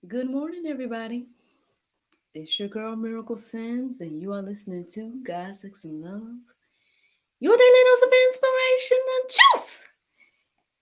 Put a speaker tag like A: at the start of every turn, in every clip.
A: Good morning, everybody. It's your girl Miracle Sims, and you are listening to God, Sex, and Love, your daily dose of inspiration and juice.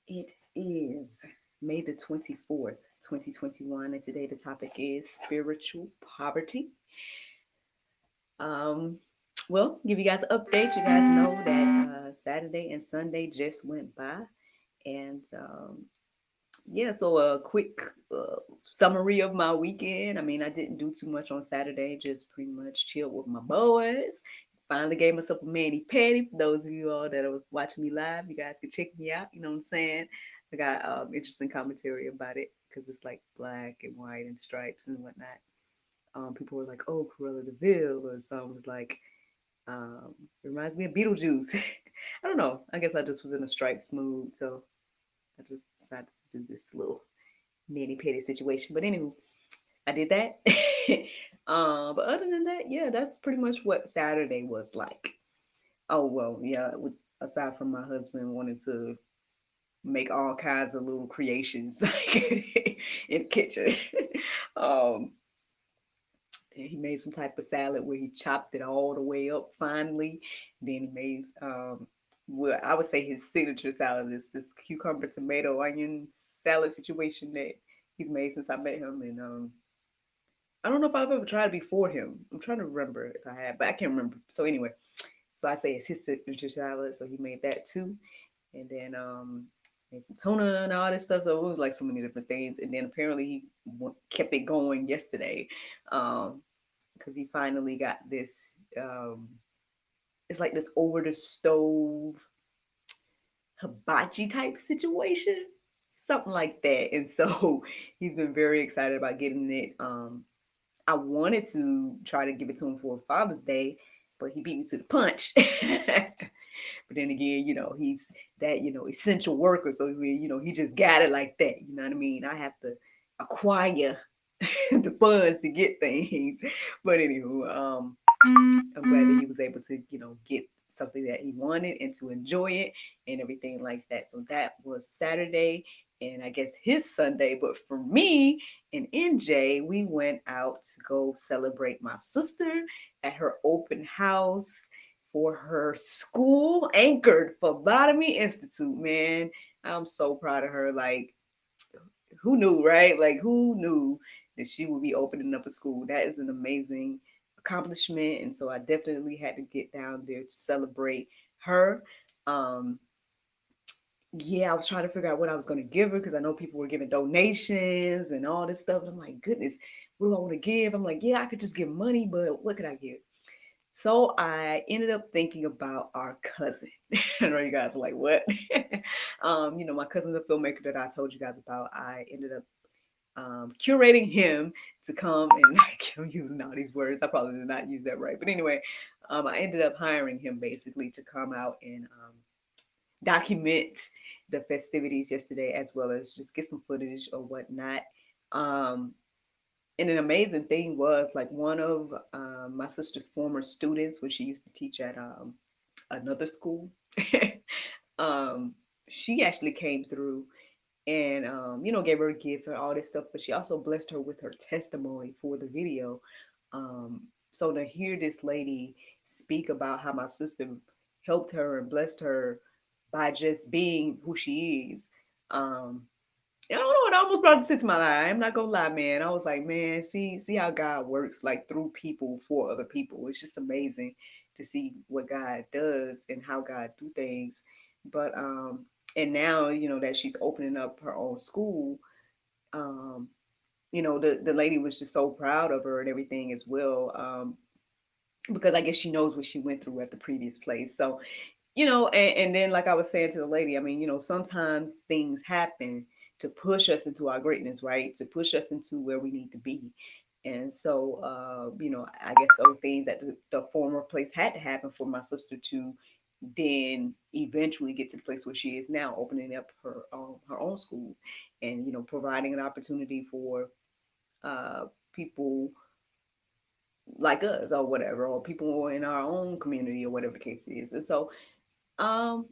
A: It is May the 24th, 2021, and today the topic is spiritual poverty. Um, well, give you guys an update. You guys know that Saturday and Sunday just went by, and yeah, so a quick summary of my weekend. I mean, I didn't do too much on Saturday, just pretty much chilled with my boys. Finally gave myself a mani petty. For those of you all that are watching me live, you guys can check me out. You know what I'm saying? I got interesting commentary about it because it's like black and white and stripes and whatnot. People were like, "Oh, Cruella de Vil," or some was like, um, "It reminds me of Beetlejuice." I don't know. I guess I just was in a stripes mood, so I just decided to do this little mani petty situation. But anywho, I did that. But other than that, yeah, that's pretty much what Saturday was like. Oh well, yeah. Aside from my husband wanting to make all kinds of little creations like in the kitchen, um, he made some type of salad where he chopped it all the way up finely. Then he made well, I would say his signature salad is this cucumber, tomato, onion salad situation that he's made since I met him, and I don't know if I've ever tried it before him. I'm trying to remember if I have, but I can't remember. So anyway, so I say it's his signature salad. So he made that too, and then made some tuna and all this stuff. So it was like so many different things. And then apparently he kept it going yesterday, because he finally got this. It's like this over the stove hibachi type situation, something like that. And so he's been very excited about getting it. I wanted to try to give it to him for Father's Day, but he beat me to the punch. But then again, he's that, essential worker. So, he just got it like that. You know what I mean? I have to acquire the funds to get things. But anywho, I'm glad that he was able to, get something that he wanted and to enjoy it and everything like that. So that was Saturday and I guess his Sunday. But for me and NJ, we went out to go celebrate my sister at her open house for her school anchored phlebotomy institute. Man, I'm so proud of her. Like, who knew, right? Like, who knew that she would be opening up a school? That is an amazing accomplishment. And so I definitely had to get down there to celebrate her. Um, yeah, I was trying to figure out what I was going to give her because I know people were giving donations and all this stuff. And I'm like, goodness, what do I want to give? I'm like, yeah, I could just give money, but what could I give? So I ended up thinking about our cousin. I know you guys are like, what? My cousin's a filmmaker that I told you guys about. I ended up curating him to come and I'm using all these words. I probably did not use that right. But anyway, I ended up hiring him basically to come out and document the festivities yesterday as well as just get some footage or whatnot. Um, and an amazing thing was like one of my sister's former students when she used to teach at another school. um, she actually came through and gave her a gift and all this stuff, but she also blessed her with her testimony for the video. um, so to hear this lady speak about how my sister helped her and blessed her by just being who she is, I don't know, it almost brought this into my life. I'm not gonna lie, man. I was like, man, see how God works, like through people for other people. It's just amazing to see what God does and how God do things. But and now, that she's opening up her own school, um, the lady was just so proud of her and everything as well. Because I guess she knows what she went through at the previous place. So, and then like I was saying to the lady, I mean, sometimes things happen to push us into our greatness, right? To push us into where we need to be. And so, I guess those things at the former place had to happen for my sister to then eventually get to the place where she is now, opening up her own school, and providing an opportunity for uh, people like us or whatever, or people in our own community or whatever the case is. And so, um,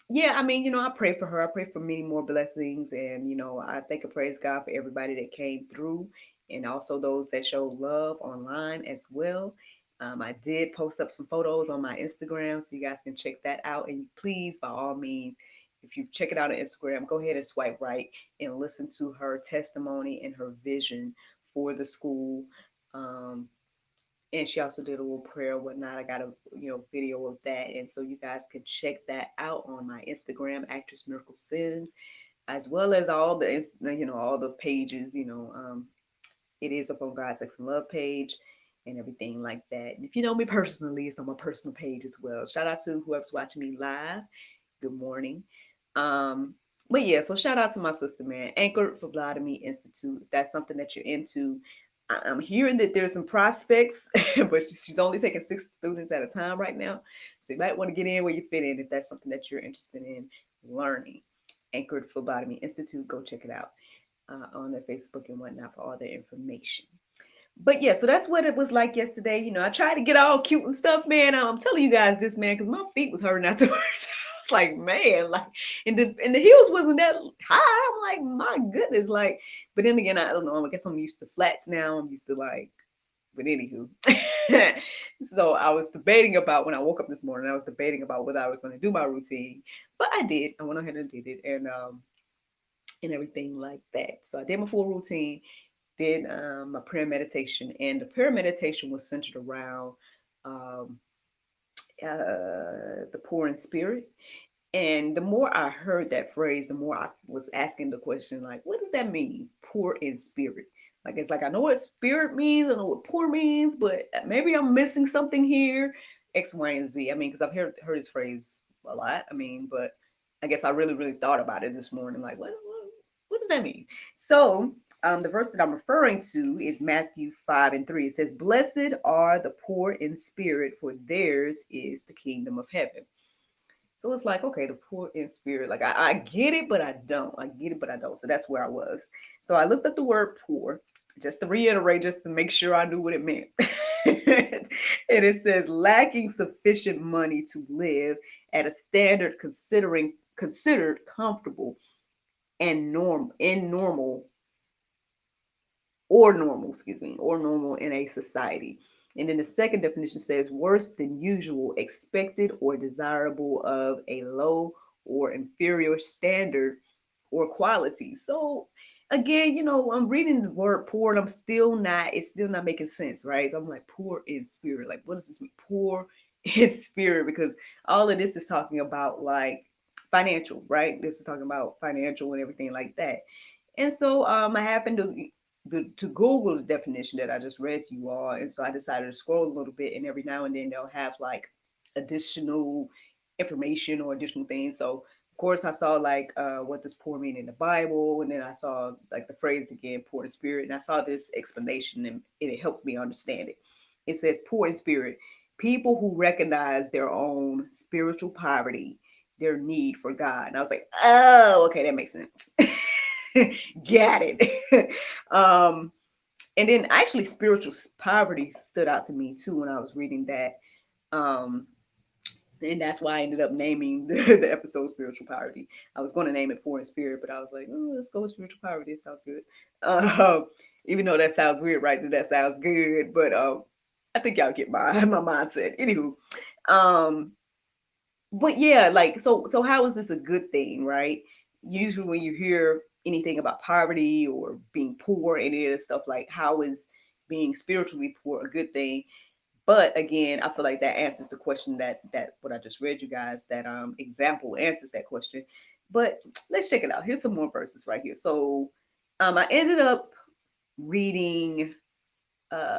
A: yeah, I mean, I pray for her. I pray for many more blessings. And, I thank and praise God for everybody that came through and also those that showed love online as well. I did post up some photos on my Instagram, so you guys can check that out. And please, by all means, if you check it out on Instagram, go ahead and swipe right and listen to her testimony and her vision for the school. Um, and she also did a little prayer or whatnot. I got a video of that, and so you guys can check that out on my Instagram, Actress Miracle Sims, as well as all the all the pages. It is up on God's Sex and Love page and everything like that. And if you know me personally, it's on my personal page as well. Shout out to whoever's watching me live. Good morning. Um, but yeah, so shout out to my sister, man. Anchored for Phlebotomy Institute. If that's something that you're into. I'm hearing that there's some prospects, but she's only taking 6 students at a time right now. So you might want to get in where you fit in if that's something that you're interested in learning. Anchored Phlebotomy Institute. Go check it out on their Facebook and whatnot for all their information. But yeah, so that's what it was like yesterday. I tried to get all cute and stuff, man. I'm telling you guys this, man, because my feet was hurting afterwards. I was like, man, like, and the heels wasn't that high. I'm like, my goodness, like. But then again, I don't know. I guess I'm used to flats now. I'm used to like. But anywho, so I was debating about when I woke up this morning. I was debating about whether I was going to do my routine, but I did. I went ahead and did it, and everything like that. So I did my full routine, did my prayer meditation, and the prayer meditation was centered around um, the poor in spirit. And the more I heard that phrase, the more I was asking the question, like, what does that mean? Poor in spirit. Like, it's like, I know what spirit means, I know what poor means, but maybe I'm missing something here. X, Y, and Z. I mean, because I've heard this phrase a lot. I mean, but I guess I really, really thought about it this morning. Like, what does that mean? So, the verse that I'm referring to is Matthew 5:3. It says, blessed are the poor in spirit, for theirs is the kingdom of heaven. So it's like, okay, the poor in spirit. Like I get it, but I don't. I get it, but I don't. So that's where I was. So I looked up the word poor just to reiterate, just to make sure I knew what it meant. And it says lacking sufficient money to live at a standard considered comfortable and normal or normal in a society. And then the second definition says worse than usual, expected or desirable of a low or inferior standard or quality. So again, I'm reading the word poor and it's still not making sense, right? So I'm like, poor in spirit. Like, what does this mean? Poor in spirit, because all of this is talking about like financial, right? This is talking about financial and everything like that. And so I happened to Google the definition that I just read to you all, and so I decided to scroll a little bit, and every now and then they'll have like additional information or additional things. So of course I saw like what does poor mean in the Bible, and then I saw like the phrase again, poor in spirit, and I saw this explanation, and it helps me understand it. It says poor in spirit, people who recognize their own spiritual poverty, their need for God. And I was like, oh, okay, that makes sense. Got it. um, and then actually, spiritual poverty stood out to me too when I was reading that. Um, and that's why I ended up naming the episode Spiritual Poverty. I was going to name it Poor in Spirit, but I was like, oh, let's go with Spiritual Poverty. It sounds good. Even though that sounds weird, right? That sounds good, but I think y'all get my mindset. Anywho, um, but yeah, like so how is this a good thing, right? Usually when you hear anything about poverty or being poor, any of this stuff, like how is being spiritually poor a good thing? But again, I feel like that answers the question that what I just read you guys, that example answers that question. But let's check it out. Here's some more verses right here. So I ended up reading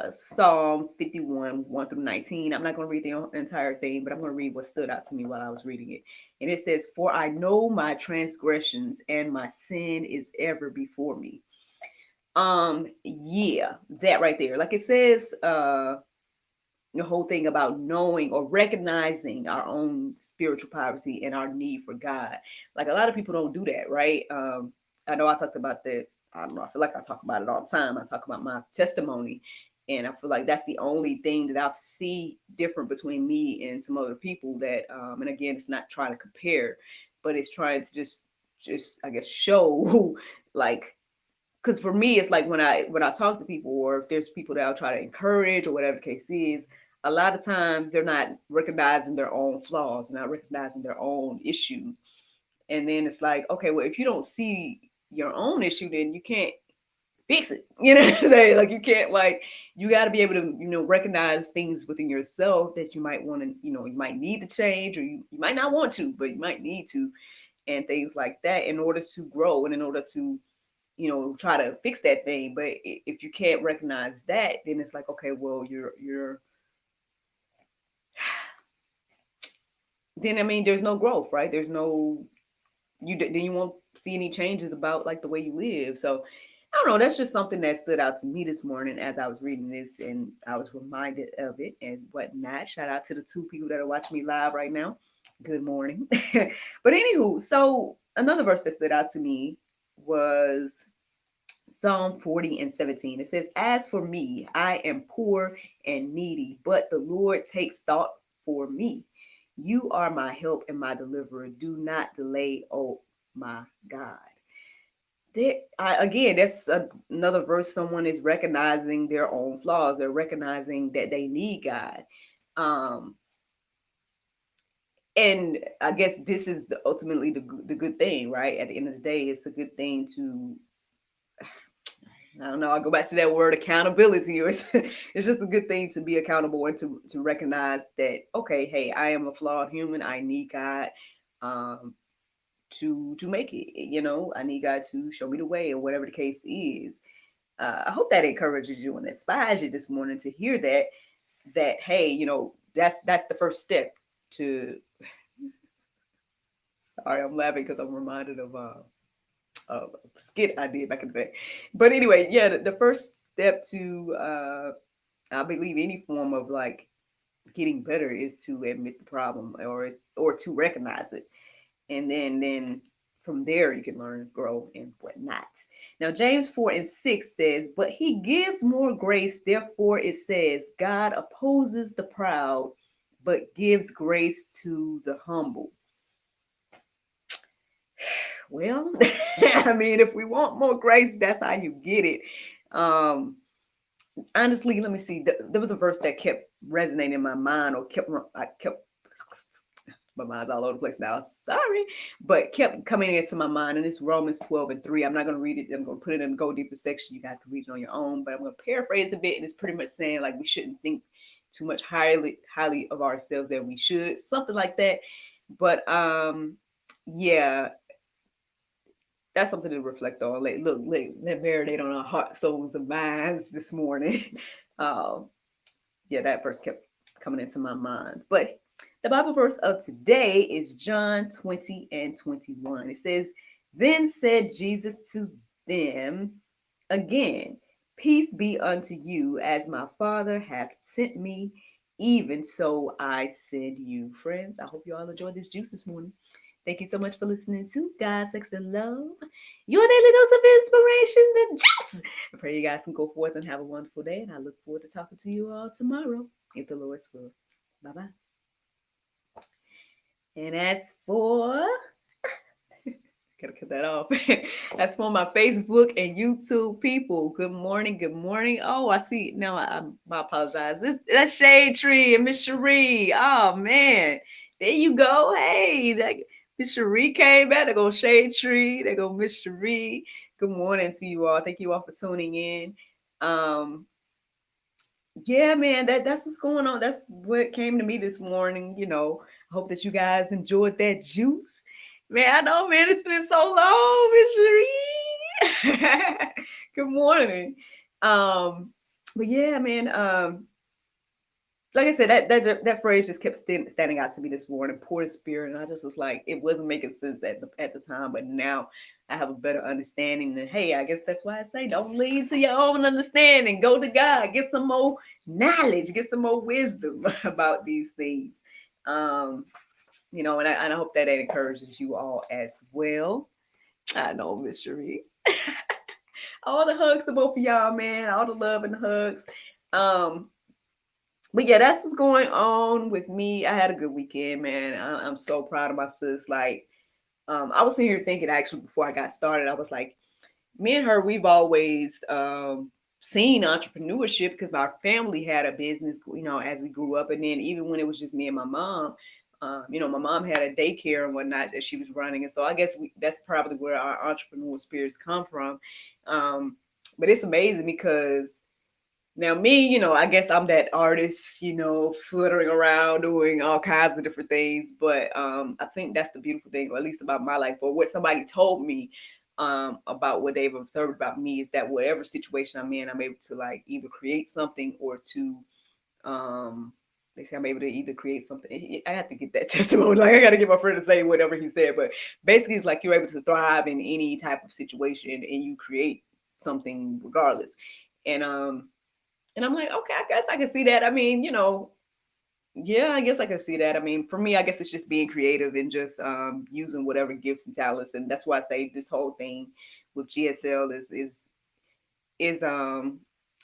A: Psalm 51, 1 through 19. I'm not going to read the entire thing, but I'm going to read what stood out to me while I was reading it. And it says, for I know my transgressions and my sin is ever before me. Yeah, that right there. Like it says, the whole thing about knowing or recognizing our own spiritual poverty and our need for God. Like a lot of people don't do that, right? I know I talked about that. I don't know. I feel like I talk about it all the time. I talk about my testimony, and I feel like that's the only thing that I see different between me and some other people. That, and again, it's not trying to compare, but it's trying to just I guess show like, because for me it's like when I talk to people, or if there's people that I'll try to encourage or whatever the case is, a lot of times they're not recognizing their own flaws, not recognizing their own issue. And then it's like, okay, well, if you don't see your own issue, then you can't fix it. You know what I'm saying? Like, you can't, like, you got to be able to, recognize things within yourself that you might want to, you might need to change, or you might not want to, but you might need to, and things like that in order to grow and in order to, try to fix that thing. But if you can't recognize that, then it's like, okay, well, then I mean, there's no growth, right? There's no, then you won't see any changes about like the way you live. So I don't know. That's just something that stood out to me this morning as I was reading this, and I was reminded of it and whatnot. Shout out to the 2 people that are watching me live right now. Good morning. But anywho, so another verse that stood out to me was Psalm 40:17. It says, "As for me, I am poor and needy, but the Lord takes thought for me. You are my help and my deliverer. Do not delay, oh my God." Again, that's another verse. Someone is recognizing their own flaws. They're recognizing that they need God. Um, and I guess this is ultimately the good thing, right? At the end of the day, it's a good thing to, I don't know, I'll go back to that word accountability, or it's just a good thing to be accountable and to recognize that, okay, hey, I am a flawed human. I need God um, to make it. I need God to show me the way, or whatever the case is. I hope that encourages you and inspires you this morning to hear that hey, that's the first step to. Sorry, I'm laughing because I'm reminded of a skit I did back in the day. But anyway, yeah, the first step to I believe any form of like getting better is to admit the problem, or to recognize it, and then from there you can learn, grow, and whatnot. Now James 4:6 says, "But he gives more grace. Therefore it says, God opposes the proud, but gives grace to the humble." Well, I mean, if we want more grace, that's how you get it. Um, Honestly, let me see. There was a verse that kept resonating in my mind, or I kept, my mind's all over the place now. Sorry, but kept coming into my mind, and it's Romans 12:3. I'm not going to read it. I'm going to put it in the Go Deeper section. You guys can read it on your own, but I'm going to paraphrase a bit, and it's pretty much saying like we shouldn't think too much highly of ourselves than we should, something like that. But yeah, that's something to reflect on. Like, look, let marinate on our heart, souls, and minds this morning. um, yeah, that verse kept coming into my mind. But the Bible verse of today is John 20:21. It says, "Then said Jesus to them again, Peace be unto you, as my Father hath sent me, even so I send you." Friends, I hope you all enjoyed this juice this morning. Thank you so much for listening to God, Sex, and Love, your daily dose of inspiration and juice. I pray you guys can go forth and have a wonderful day, and I look forward to talking to you all tomorrow, if the Lord's will. Bye bye. And as for, gotta cut that off. As for my Facebook and YouTube people, good morning, good morning. Oh, I see. Now I apologize. That's Shade Tree and Miss Cherie. Oh man, there you go. Hey, Miss Cherie came back. There go Shade Tree. There go Miss Cherie. Good morning to you all. Thank you all for tuning in. Um, yeah, man, that's what's going on. That's what came to me this morning. I hope that you guys enjoyed that juice. Man, I know, man, it's been so long, Miss Cherie. Good morning. Um, but yeah, man, like I said, that phrase just kept standing out to me this morning. Poor in spirit, and I just was like, it wasn't making sense at the time, but now I have a better understanding. And hey, I guess that's why I say, don't lean to your own understanding. Go to God, get some more knowledge, get some more wisdom about these things. Um, and I hope that encourages you all as well. I know, Miss Cherie. All the hugs to both of y'all, man. All the love and the hugs. Um, but yeah, that's what's going on with me. I had a good weekend, man. I'm so proud of my sis. Like, I was sitting here thinking actually before I got started, I was like, me and her, we've always seen entrepreneurship because our family had a business, as we grew up. And then even when it was just me and my mom, my mom had a daycare and whatnot that she was running. And so I guess that's probably where our entrepreneur spirits come from. Um, but it's amazing because now me, I guess I'm that artist, fluttering around doing all kinds of different things. But I think that's the beautiful thing, or at least about my life, or what somebody told me about what they've observed about me is that whatever situation I'm in, I'm able to like either create something or to um they say I'm able to either create something. I have to get that testimony. Like I gotta get my friend to say whatever he said. But basically it's like you're able to thrive in any type of situation and you create something regardless. And I'm like, okay, I guess I can see that. I mean, yeah, I guess I can see that. I mean, for me, I guess it's just being creative and just using whatever gifts and talents. And that's why I say this whole thing with GSL is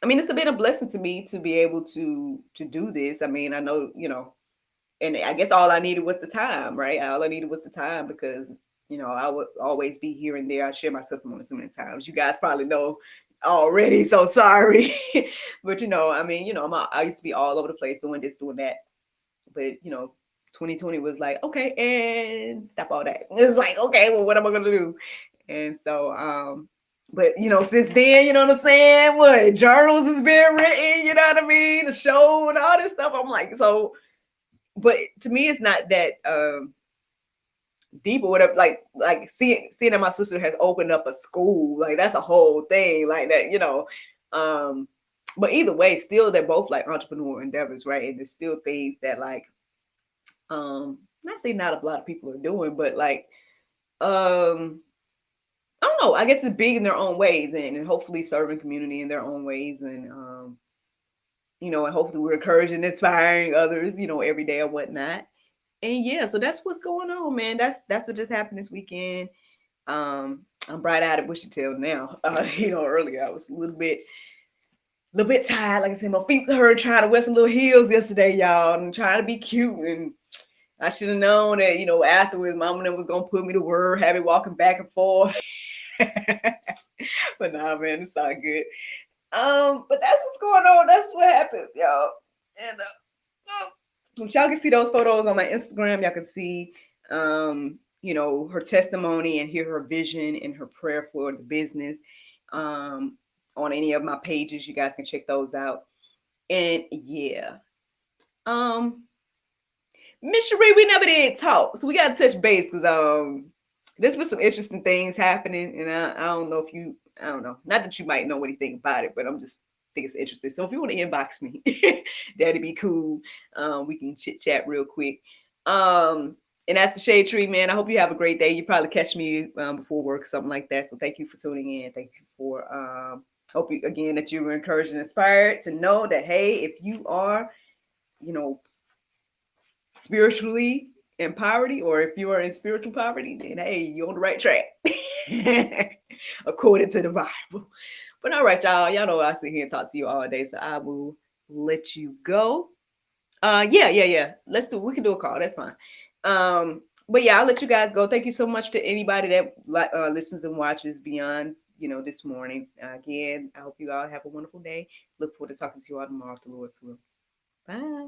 A: I mean, it's been a blessing to me to be able to do this. I mean, I know, and I guess all I needed was the time, right? All I needed was the time because, I would always be here and there. I share my testimony so many times. You guys probably know already, so sorry. But I mean, I used to be all over the place doing this, doing that. But 2020 was like, okay, and stop all that. It's like, okay, well, what am I gonna do? And so, but since then, you know what I'm saying? What journals has been written, you know what I mean? The show and all this stuff. I'm like, so, but to me, it's not that deep or whatever. Like seeing that my sister has opened up a school, like that's a whole thing, like that, Um, but either way, still they're both like entrepreneur endeavors, right? And there's still things that like not say not a lot of people are doing, but like um I don't know, I guess it's big in their own ways and hopefully serving community in their own ways and and hopefully we're encouraging and inspiring others, every day or whatnot. And yeah, so that's what's going on, man. That's what just happened this weekend. I'm bright eyed at bushy tail now. Earlier I was a little bit tired. Like I said, my feet hurt trying to wear some little heels yesterday, y'all, and trying to be cute. And I should have known that, afterwards, mama then was gonna put me to work, have me walking back and forth. But nah, man, it's all good. But that's what's going on. That's what happened, y'all. And which y'all can see those photos on my Instagram. Y'all can see, her testimony and hear her vision and her prayer for the business. Um, on any of my pages, you guys can check those out. And yeah, um, Miss Cherie, we never did talk, so we gotta touch base because there's been some interesting things happening, and I don't know if you, I don't know, not that you might know anything about it, but I'm just think it's interesting. So if you want to inbox me, that'd be cool. We can chit chat real quick. Um, and as for Shade Tree, man, I hope you have a great day. You probably catch me before work, something like that. So thank you for tuning in. Thank you for hope you again that you were encouraged and inspired to know that hey, if you are, you know, spiritually in poverty, or if you are in spiritual poverty, then hey, you're on the right track, according to the Bible. But all right, y'all. Y'all know I sit here and talk to you all day, so I will let you go. Yeah. We can do a call. That's fine. But yeah, I'll let you guys go. Thank you so much to anybody that listens and watches beyond, this morning. Again, I hope you all have a wonderful day. Look forward to talking to you all tomorrow if the Lord's will. Bye.